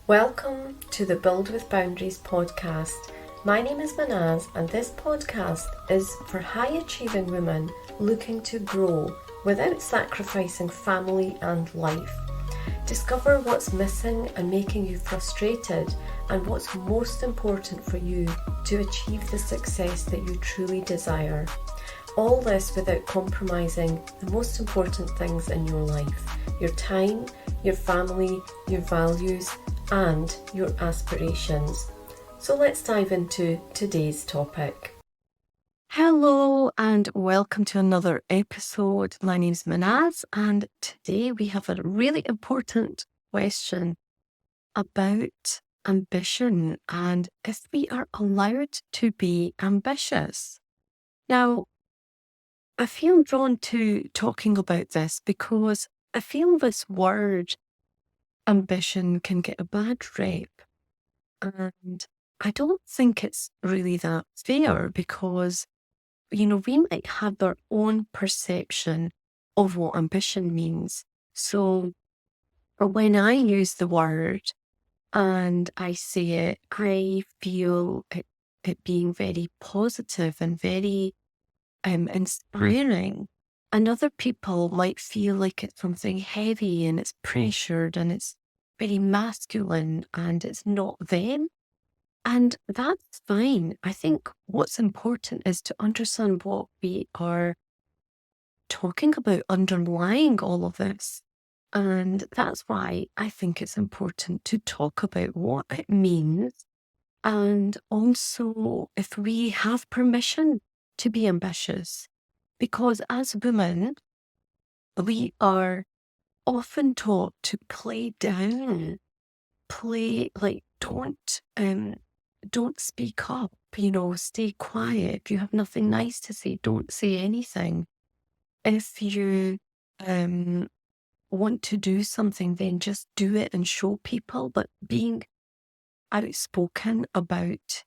Welcome to the Build with Boundaries podcast. My name is Mahnaz, and this podcast is for high achieving women looking to grow without sacrificing family and life. Discover what's missing and making you frustrated, and what's most important for you to achieve the success that you truly desire. All this without compromising the most important things in your life: your time, your family, your values, and your aspirations. So let's dive into today's topic. Hello and welcome to another episode. My name is Mahnaz, and today we have a really important question about ambition and if we are allowed to be ambitious. Now, I feel drawn to talking about this because I feel this word ambition can get a bad rep, and I don't think it's really that fair because we might have our own perception of what ambition means. So when I use the word and I say it, I feel it being very positive and very inspiring. And other people might feel like it's something heavy and it's pressured and it's very masculine and it's not them. And that's fine. I think what's important is to understand what we are talking about underlying all of this. And that's why I think it's important to talk about what it means and also if we have permission to be ambitious. Because as women, we are often taught to play down, play like don't speak up, stay quiet. If you have nothing nice to say, don't say anything. If you want to do something, then just do it and show people. But being outspoken about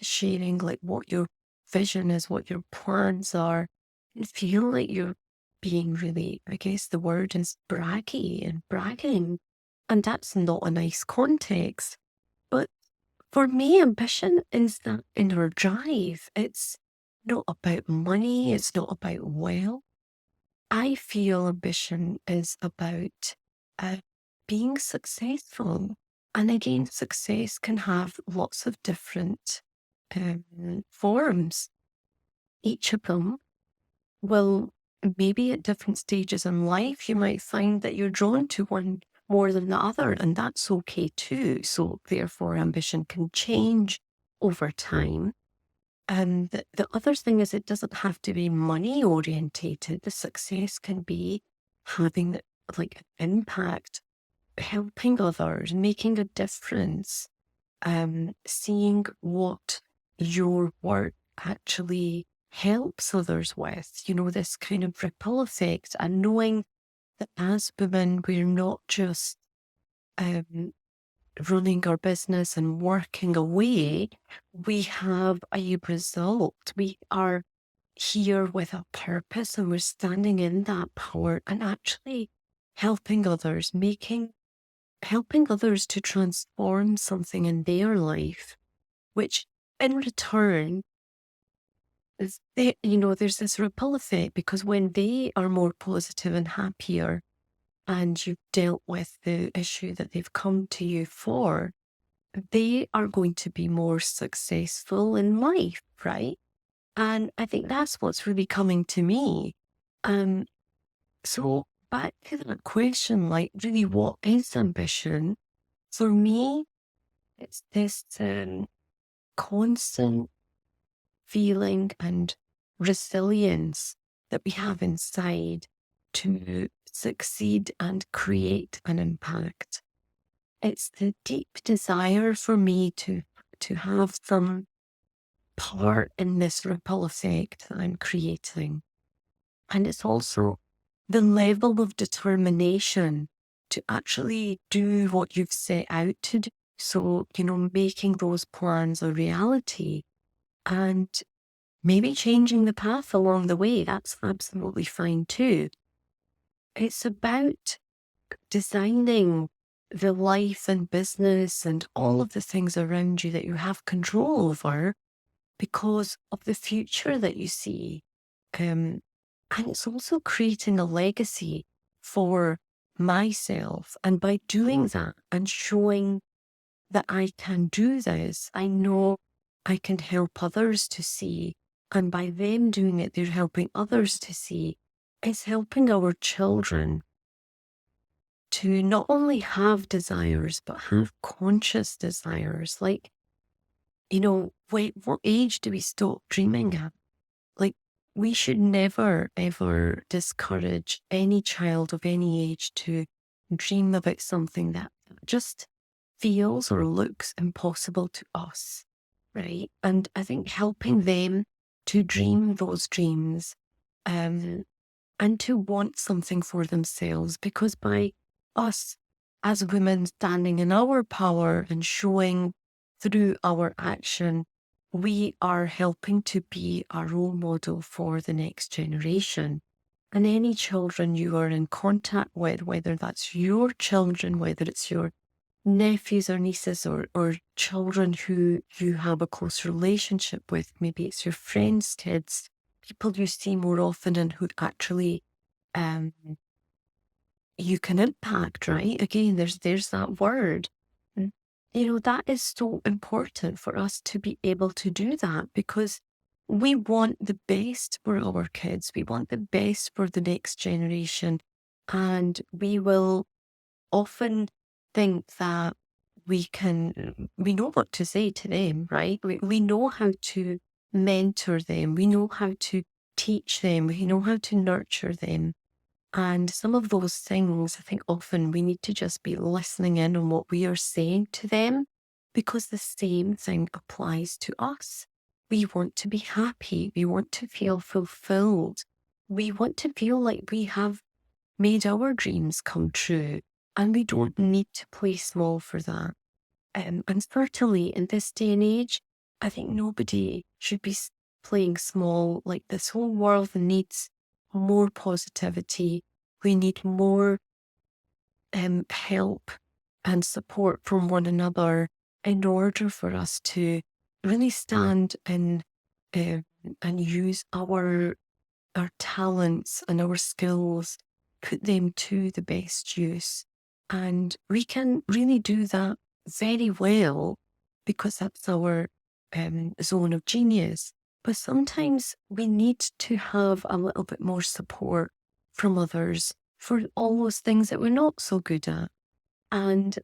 sharing like what your vision is, what your plans are, and feel like you're being really, I guess the word is braggy and bragging. And that's not a nice context. But for me, ambition is that inner drive. It's not about money. It's not about wealth. I feel ambition is about being successful. And again, success can have lots of different forms. Each of them will, maybe at different stages in life, you might find that you're drawn to one more than the other, and that's okay too. So therefore, ambition can change over time. And the other thing is it doesn't have to be money orientated. The success can be having like impact, helping others, making a difference, seeing what your work actually helps others with, this kind of ripple effect, and knowing that as women, we're not just running our business and working away, we have a result. We are here with a purpose and we're standing in that power and actually helping others, helping others to transform something in their life, which in return is, there's this ripple effect, because when they are more positive and happier and you've dealt with the issue that they've come to you for, they are going to be more successful in life, right? And I think that's what's really coming to me. So back to that question, like really what is ambition? For me, it's this constant feeling and resilience that we have inside to succeed and create an impact. It's the deep desire for me to have some part in this ripple effect that I'm creating. And it's also the level of determination to actually do what you've set out to do. So, making those plans a reality and maybe changing the path along the way. That's absolutely fine too. It's about designing the life and business and all of the things around you that you have control over because of the future that you see. And it's also creating a legacy for myself. And by doing that and showing that I can do this, I know I can help others to see. And by them doing it, they're helping others to see. It's helping our children to not only have desires, but have conscious desires. Like, what age do we stop dreaming at? Like, we should never, ever discourage any child of any age to dream about something that just feels or looks impossible to us, right? And I think helping them to dream those dreams, and to want something for themselves, because by us as women standing in our power and showing through our action, we are helping to be a role model for the next generation. And any children you are in contact with, whether that's your children, whether it's your nephews or nieces, or children who you have a close relationship with, maybe it's your friends' kids, people you see more often and who actually you can impact, right? Again, there's that word. Mm. That is so important for us to be able to do that, because we want the best for our kids. We want the best for the next generation. And we will often think that we know what to say to them, right? We know how to mentor them. We know how to teach them. We know how to nurture them. And some of those things, I think often we need to just be listening in on what we are saying to them, because the same thing applies to us. We want to be happy. We want to feel fulfilled. We want to feel like we have made our dreams come true, and we don't need to play small for that. And certainly in this day and age, I think nobody should be playing small. Like, this whole world needs more positivity. We need more help and support from one another in order for us to really stand and use our talents and our skills, put them to the best use. And we can really do that very well, because that's our zone of genius. But sometimes we need to have a little bit more support from others for all those things that we're not so good at. And,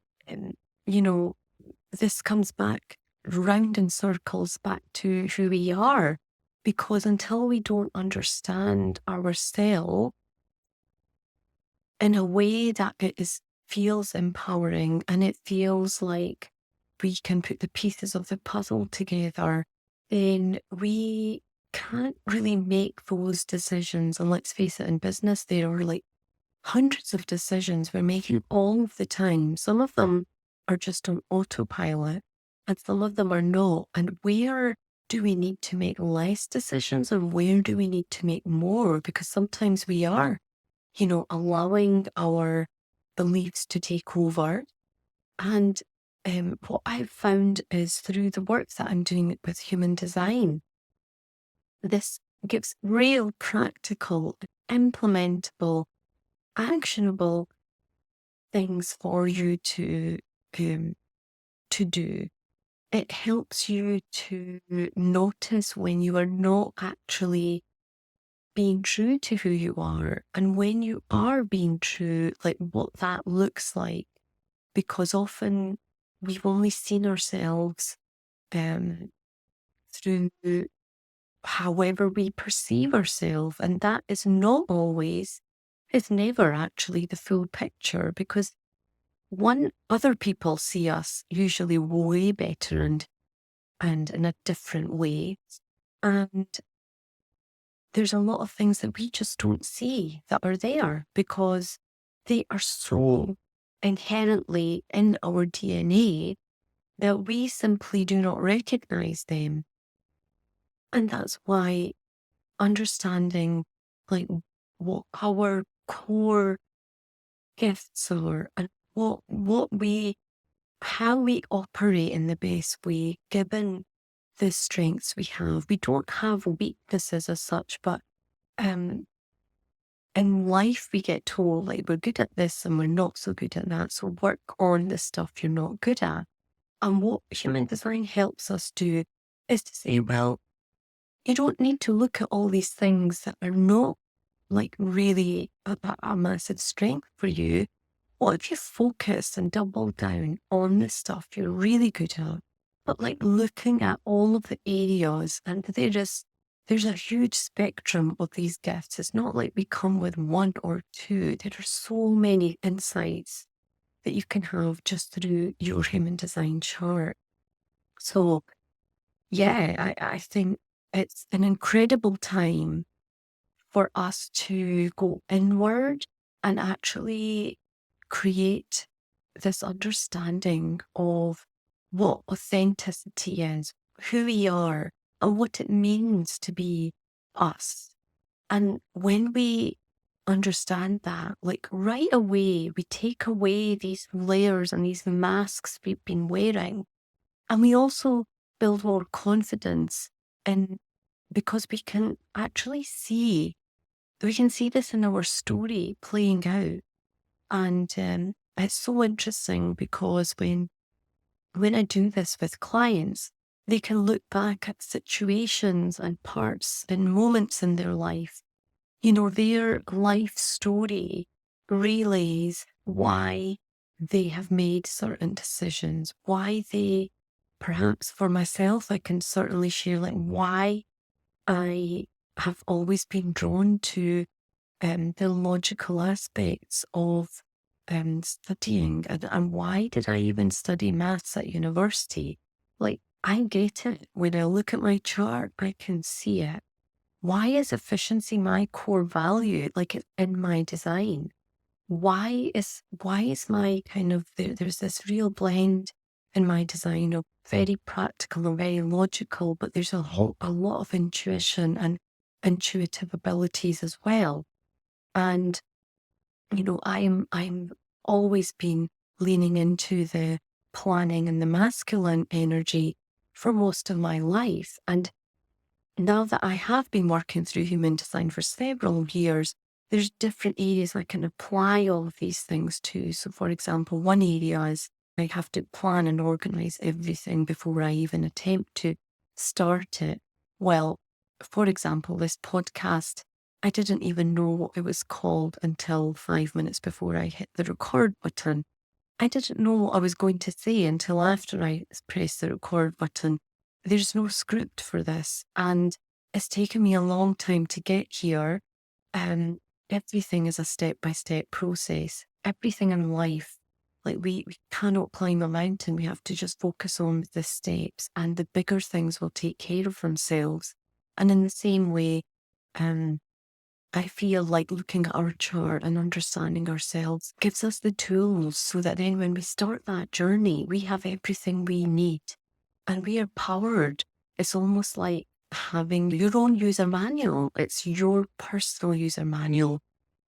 this comes back round in circles back to who we are, because until we don't understand ourselves in a way that feels empowering, and it feels like we can put the pieces of the puzzle together, then we can't really make those decisions. And let's face it, in business, there are like hundreds of decisions we're making all of the time. Some of them are just on autopilot, and some of them are not. And where do we need to make less decisions, and where do we need to make more? Because sometimes we are, allowing our beliefs to take over. And what I've found is, through the work that I'm doing with human design, this gives real practical, implementable, actionable things for you to do. It helps you to notice when you are not actually being true to who you are, and when you are being true, like what that looks like. Because often we've only seen ourselves through however we perceive ourselves, and that is not always, it's never actually the full picture, because other people see us usually way better and in a different way. And there's a lot of things that we just don't see that are there, because they are so inherently in our DNA that we simply do not recognize them. And that's why understanding like what our core gifts are and how we operate in the best way, given the strengths we have. We don't have weaknesses as such, but in life we get told like we're good at this and we're not so good at that. So work on the stuff you're not good at. And what human design helps us do is to say, well, you don't need to look at all these things that are not like really a massive strength for you. What if you focus and double down on the stuff you're really good at, but like looking at all of the areas, and there's a huge spectrum of these gifts. It's not like we come with one or two. There are so many insights that you can have just through your human design chart. So yeah, I think it's an incredible time for us to go inward and actually create this understanding of what authenticity is, who we are, and what it means to be us. And when we understand that, like right away, we take away these layers and these masks we've been wearing. And we also build more confidence in because we can actually see, we can see this in our story playing out. And it's so interesting because when I do this with clients, they can look back at situations and parts and moments in their life. You know, their life story relays why they have made certain decisions, why they, perhaps for myself, I can certainly share like why I have always been drawn to the logical aspects of studying. And why did I even study maths at university? Like, I get it. When I look at my chart, I can see it. Why is efficiency my core value, like in my design? Why is my kind of, there's this real blend in my design of very practical and very logical, but there's a lot of intuition and intuitive abilities as well. And, you know, I'm always been leaning into the planning and the masculine energy for most of my life. And now that I have been working through human design for several years, there's different areas I can apply all of these things to. So, for example, one area is I have to plan and organize everything before I even attempt to start it. Well, for example, this podcast, I didn't even know what it was called until 5 minutes before I hit the record button. I didn't know what I was going to say until after I pressed the record button. There's no script for this, and it's taken me a long time to get here. Everything is a step-by-step process. Everything in life, like we cannot climb a mountain. We have to just focus on the steps, and the bigger things will take care of themselves. And in the same way, I feel like looking at our chart and understanding ourselves gives us the tools so that then when we start that journey, we have everything we need and we are powered. It's almost like having your own user manual. It's your personal user manual.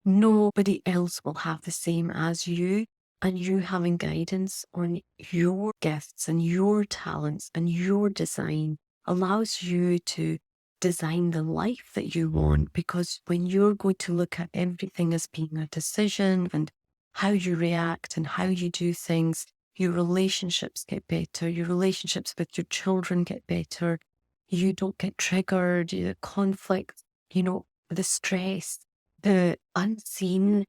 Nobody else will have the same as you, and you having guidance on your gifts and your talents and your design allows you to design the life that you want, because when you're going to look at everything as being a decision and how you react and how you do things, your relationships get better, your relationships with your children get better, you don't get triggered, the conflict, you know, the stress, the unseen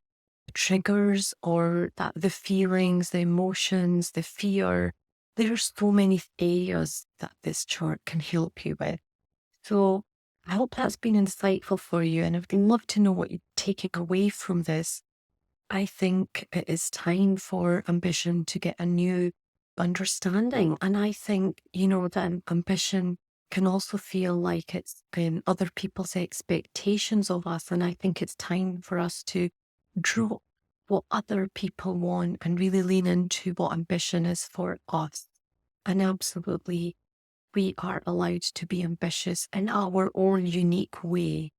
triggers, or that the feelings, the emotions, the fear. There are so many areas that this chart can help you with. So I hope that's been insightful for you, and I'd love to know what you're taking away from this. I think it is time for ambition to get a new understanding. And I think, you know, that ambition can also feel like it's been other people's expectations of us. And I think it's time for us to drop what other people want and really lean into what ambition is for us. And absolutely, we are allowed to be ambitious in our own unique way.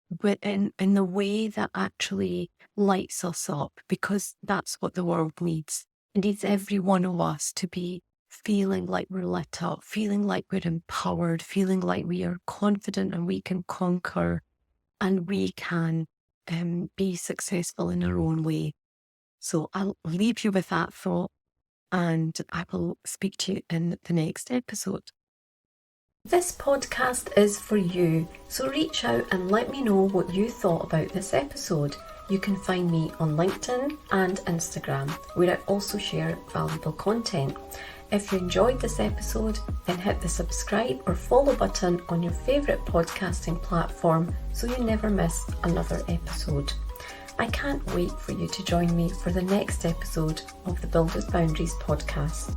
but in the way that actually lights us up, because that's what the world needs. It needs every one of us to be feeling like we're lit up, feeling like we're empowered, feeling like we are confident and we can conquer and we can be successful in our own way. So I'll leave you with that thought, and I will speak to you in the next episode. This podcast is for you, so reach out and let me know what you thought about this episode. You can find me on LinkedIn and Instagram, where I also share valuable content. If you enjoyed this episode, then hit the subscribe or follow button on your favourite podcasting platform so you never miss another episode. I can't wait for you to join me for the next episode of the Build with Boundaries podcast.